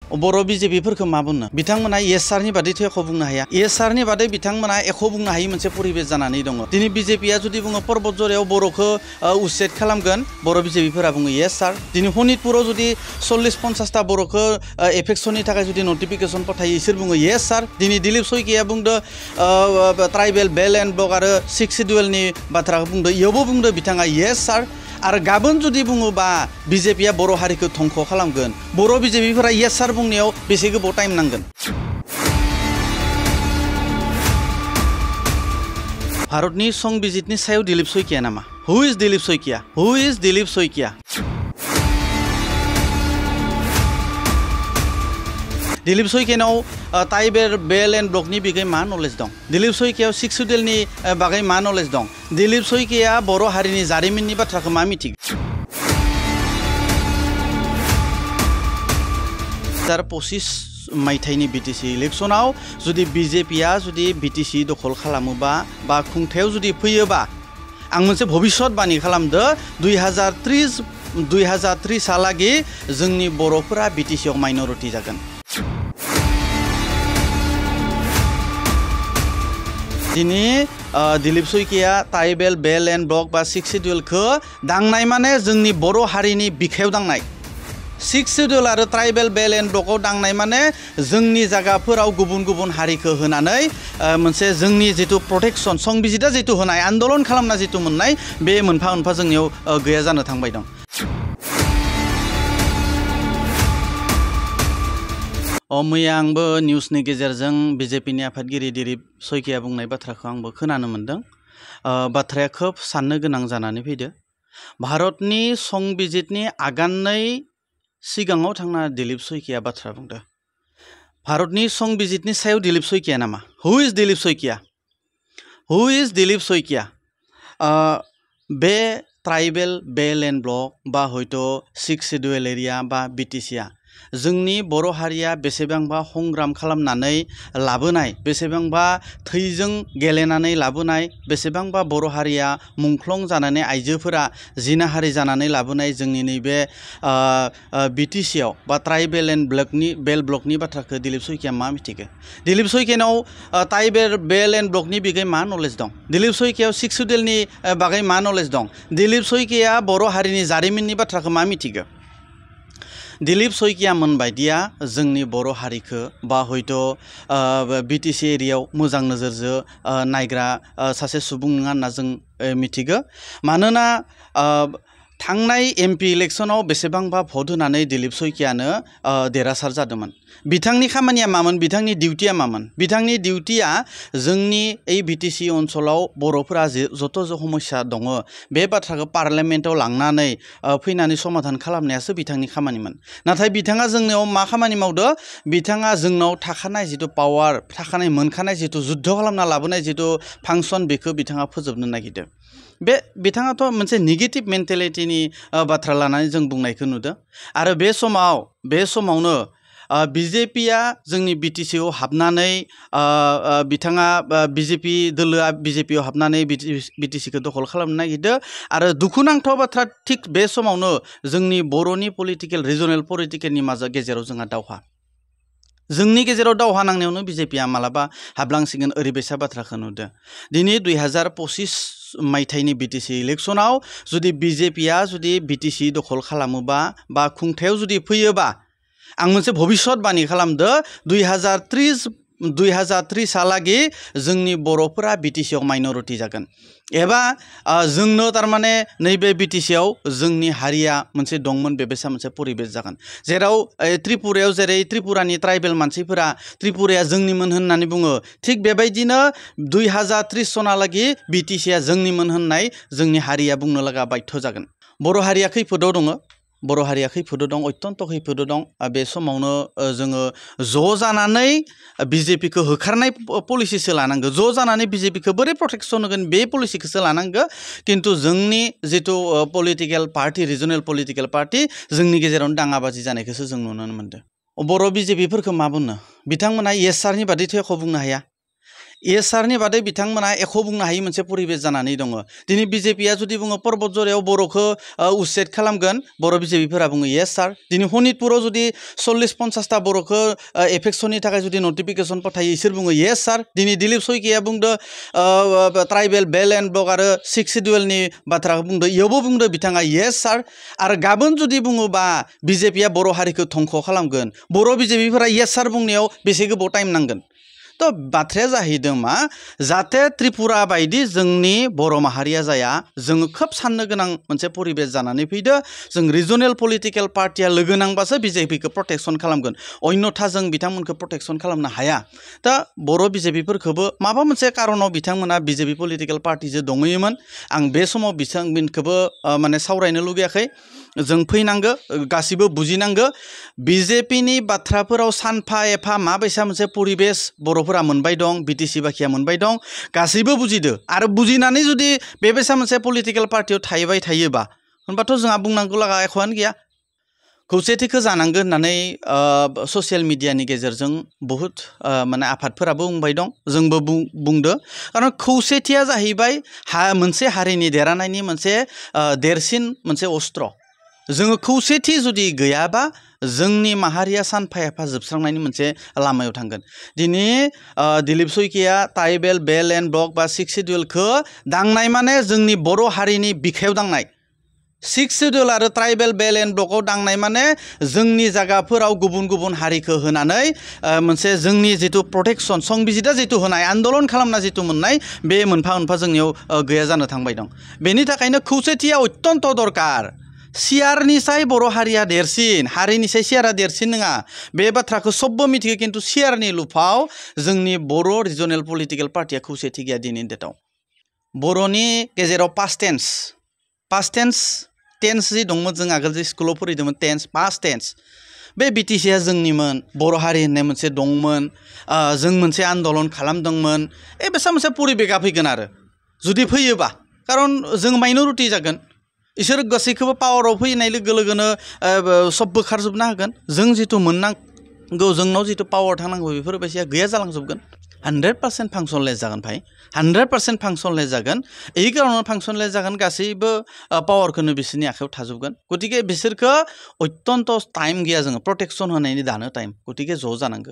बर' बिजेपिफोरखौ मा बुंनो बिथांमोना येस सारनि बादैथ' एख' बुंनो हाया येस सारनि बादै बिथांमोना एख' बुंनो हायि मोनसे परिबेस जानानै दङ दिनै बिजेपिया जुदि बुङो पर्बत जरायाव बर'खौ उच्चेद खालामगोन बर' बिजेपिफोरा बुङो येस सार दिनै शनितपुराव जुदि 40-50टा बर'खौ एफेक्सननि थाखाय जुदि नटिफिकेसन पठायो इसोर बुङो येस सार दिनै दिलीप शइकिया बुंदो ट्राइबेल बेल एन्ड ब्लक आरो 6 शिड्युलनि बाथ्राखौ बुंदो इयावबो बुंदो बिथाङा येस सार आरो गाबोन जुदि बुङोबा बिजेपिया बर' हारिखौ धंख' खालामगोन बर' बिजेपिफोरा येस सार बुंनायाव बेसे गोबाव टाइम नांगोन भारतनि संबिजितनि सायाव दिलीप शइकिया नामा हु इज दिलीप शइकिया दिलीप शइकियानाव ट्राइबेल बेल एन्ड ब्लकनि बिगै मा नलेज दं दिलीप शइकियाव 6 शिड्युलनि बागै मा नलेज दं दिलीप शइकिया बर' हारिनि जारिमिननि बाथ्राखौ मा मिथिगौ 2025 मायथाइनि बिटिसि इलेक्शनाव जुदि बिजेपिया जुदि बिटिसि दखल खालामोबा बा खुंथायाव जुदि फैयोबा आं मोनसे भबिष्यतबाणी खालामदो 2030 हालागै जोंनि बर'फोरा बिटिसिआव माइनरिटि जागोन दिनै Dilip Saikia tribal belt and block बा 6 शिड्युलखौ दांनाय माने जोंनि बर' हारिनि बिखायाव दांनाय 6 शिड्युल आरो ट्राइबेल बेल एन्ड ब्लकआव दांनाय माने जोंनि जायगाफोराव गुबुन गुबुन हारिखौ होनानै मोनसे जोंनि जितु प्रटेक्शन संबिजिदा जितु होनाय आन्दोलन खालामना जितु मोननाय बे मोनफा मोनफा जोंनियाव गैया जानो थांबाय दं मैया आंबो निउसनि गेजेरजों बिजेपिनि आफादगिरि दिलीप शइकिया बुंनाय बाथ्राखौ आंबो खोनानो मोनदों बाथ्राया खोब साननो गोनां जानानै फैदो भारतनि संबिजितनि आगाननै सिगाङाव थांना दिलीप शइकिया बाथ्रा बुंदो भारतनि संबिजितनि सायाव दिलीप शइकिया नामा हु इज दिलीप शइकिया बे ट्राइबेल बेल एन्ड ब्लक बा हयथ' 6 शिड्युल एरिया बा बिटिसिआ जोंनि बर' हारिया बेसेबांबा संग्राम खालामनानै लाबोनाय बेसेबांबा थैजों गेलेनानै लाबोनाय बेसेबांबा बर' हारिया मुंख्लं जानानै आइजोफोरा जिनाहारि जानानै लाबोनाय जोंनि नैबे बिटिसिआव बा ट्राइबेल एन्ड बेल ब्लकनि बाथ्राखौ दिलीप शइकिया मा मिथिगौ दिलीप शइकियानाव ट्राइबेल बेल एन्ड ब्लकनि बिगै मा नलेज दं दिलीप शइकियाव 6 शिड्युलनि बागै मा नलेज दं दिलीप शइकिया बर' हारिनि जारिमिननि बाथ्राखौ मा मिथिगौ दिलीप शइकिया मोनबायदिया जोंनि बर' हारिखौ बा हयथ' बिटिसि एरियायाव मोजां नोजोरजों नायग्रा सासे सुबुं नङा होनना जों मिथिगौ मानोना थांनाय एमपि इलेक्शनाव बेसेबांबा भट होनानै दिलीप शइकियानो देरहासार जादोंमोन बिथांनि खामानिया मामोन बिथांनि डिउटिया मामोन बिथांनि डिउटिया जोंनि এই बिटिसि ओनसोलाव बर'फोरा जत' समस्या दङ बे बाथ्राखौ पार्लियामेन्टआव लांनानै फैनानै समाधान खालामनायासो बिथांनि खामानिमोन नाथाय बिथाङा जोंनियाव मा खामानि मावदो बिथाङा जोंनाव थाखानाय जितु पावार थाखानाय मोनखानाय जितु जुद्ध खालामना लाबोनाय जितु फांसन बेखौ बिथाङा फोजोबनो नागिरदों बे बिथाङाथ' मोनसे नेगेटिभ मेन्टेलिटिनि बाथ्रा लानानै जों बुंनायखौ नुदों आरो बे समावनो बिजेपिया जोंनि बिटिसिआव हाबनानै बिथाङा बिजेपि दोलोआ बिजेपिआव हाबनानै बिटिसिखौ दखल खालामनो नागिरदों आरो दुखुनांथाव बाथ्रा थिग बे समावनो जोंनि बर'नि रिजनेल पलिटिकेलनि गेजेराव जोंहा दावहा जोंनि गेजेराव दावहा नांनायावनो बिजेपिया मालाबा हाबलांसिगोन ओरैबायसा बाथ्राखौ नुदों दिनै 2025 मायथाइनि बिटिसि इलेक्शनाव जुदि बिजेपिया जुदि बिटिसि दखल खालामोबा बा खुंथायाव जुदि फैयोबा आं मोनसे भबिष्यतबाणी खालामदो 2030 हालागै जोंनि बर'फोरा बिटिसिआव माइनरिटि जागोन एबा जोंनो थारमाने नैबे बिटिसिआव जोंनि हारिया मोनसे दंमोन बेबायसा मोनसे परिबेस जागोन जेराव त्रिपुरायाव जेरै त्रिपुरानि ट्राइबेल मानसिफोरा त्रिपुराया जोंनिमोन होननानै बुङो थिग बेबायदिनो 2030 सनालागै बिटिसिआ जोंनिमोन होननाय जोंनि हारिया बुंनो लागा बाध्य जागोन बर' हारिया खैफोदाव दङ बर' हारिया खैफोदाव दं अत्यन्त खैफोदाव दं बे समावनो जोङो ज' जानानै बिजेपिखौ होखारनाय पलिसिसो लानांगौ ज' जानानै बिजेपिखौ बोरै प्रटेक्शन होगोन बे पलिसिखौसो लानांगौ खिन्थु जोंनि जितु political party regional political party जोंनि गेजेरावनो दाङाबाजि जानायखौसो जों नुनो मोनदों बर' बिजेपिफोरखौ मा बुंनो बिथांमोना येस सारनि बादैथ' एख' बुंनो हाया ESRनि बादै बिथांमोना एख' बुंनो हायि मोनसे परिबेस जानानै दङ दिनै बिजेपिया जुदि बुङो पर्बत जरायाव बर'खौ उच्चेद खालामगोन बर' बिजेपिफोरा बुङो येस सार दिनै शनितपुराव जुदि 40-50टा बर'खौ एफेक्सननि थाखाय जुदि नटिफिकेसन पठायो इसोर बुङो येस सार दिनै दिलीप शइकिया बुंदो ट्राइबेल बेल एन्ड ब्लक आरो 6 शिड्युलनि बाथ्राखौ बुंदो इयावबो बुंदो बिथाङा येस सार आरो गाबोन जुदि बुङोबा बिजेपिया बर' हारिखौ धंख' खालामगोन बर' बिजेपिफोरा येस सार बुंनायाव बेसे गोबाव टाइम नांगोन तो बाथ्राया जाहैदों मा जाहाथे त्रिपुरा बायदि जोंनि बर' माहारिया जाया जोङो खोब साननो गोनां मोनसे परिबेस जानानै फैदो जों रिजनेल पलिटिकेल पार्टिया लोगो नांबासो बिजेपिखौ प्रटेक्शन खालामगोन अन्यथा जों बिथांमोनखौ प्रटेक्शन खालामनो हाया दा बर' बिजेपिफोरखौबो माबा मोनसे कारनाव बिथांमोना बिजेपि पलिटिकेल पार्टिजों दङयोमोन आं बे समाव बिथांमोनखौबो माने सावरायनो लुगैयाखै जों फैनांगो गासिबो बुजिनांगो बिजेपिनि बाथ्राफोराव सानफा एफा माबायसा मोनसे परिबेस बर'फोरा मोनबाय दं बिटिसि बाखिया मोनबाय दं गासैबो बुजिदो आरो बुजिनानै जुदि बेबायसा मोनसे पलिटिकेल पार्टियाव थाहैबाय थायोबा होनबाथ' जोंहा बुंनांगौ लागा एख'आनो गैया खौसेथिखौ जानांगोन होननानै ससियेल मिडियानि गेजेरजों बहुद माने आफादफोराबो बुंबाय दं जोंबो बुंदो खारन खौसेथिया जाहैबाय मोनसे हारिनि देरहानायनि मोनसे देरसिन मोनसे अस्त्र जोङो खौसेथि जुदि गैयाबा जोंनि माहारिया सानफा एफा जोबस्रांनायनि मोनसे लामायाव थांगोन दिनै Dilip Saikia tribal belt and block बा 6 शिड्युलखौ दांनाय माने जोंनि बर' हारिनि बिखायाव दांनाय 6 शिड्युल आरो ट्राइबेल बेल एन्ड ब्लकआव दांनाय माने जोंनि जायगाफोराव गुबुन गुबुन हारिखौ होनानै मोनसे जोंनि जिथु प्रटेक्शन संबिजिदा जिथु होनाय आन्दोलन खालामना जिथु मोननाय बे मोनफा मोनफा जोंनियाव गैया जानो थांबाय दं बेनि थाखायनो खौसेथिया अत्यन्त दरकार सियारनिसाय बर' हारिया देरसिन हारिनिसाय सियारा देरसिन नङा बे बाथ्राखौ सबबो मिथियो खिन्थु सियारनि लुफाव जोंनि बर' रिजनेल पलिटिकेल पार्टिया खौसेथि गैया दिनैनि डेटआव बर'नि गेजेराव पास्ट टेन्स जि दंमोन जों आगोल जि स्कुलाव फरायदोंमोन पास्ट टेन्स बे बिटिसिया जोंनिमोन बर' हारि होननाय मोनसे दंमोन जों मोनसे आन्दोलन खालामदोंमोन बेसा मोनसे परिबेगा फैगोन आरो जुदि फैयोबा खारन जों माइनरिटि जागोन इसोर गासैखौबो पावाराव फैनाय लोगो लोगोनो सब बोखारजोबना होगोन जों जिथु मोननांगौ जोंनाव जिथु पावार थानांगौ बेफोरबायदिया गैया जालांजोबगोन 100% फांसनलेस जागोन भाई 100% फांसनलेस जागोन এই कारनाव फांसनलेस जागोन गासैबो पावारखौनो बिसोरनि आखायाव थाजोबगोन गतिके बिसोरखौ अत्यन्त टाइम गैया जोङो प्रटेक्शन होनायनि दानो टाइम गतिके ज' जानांगौ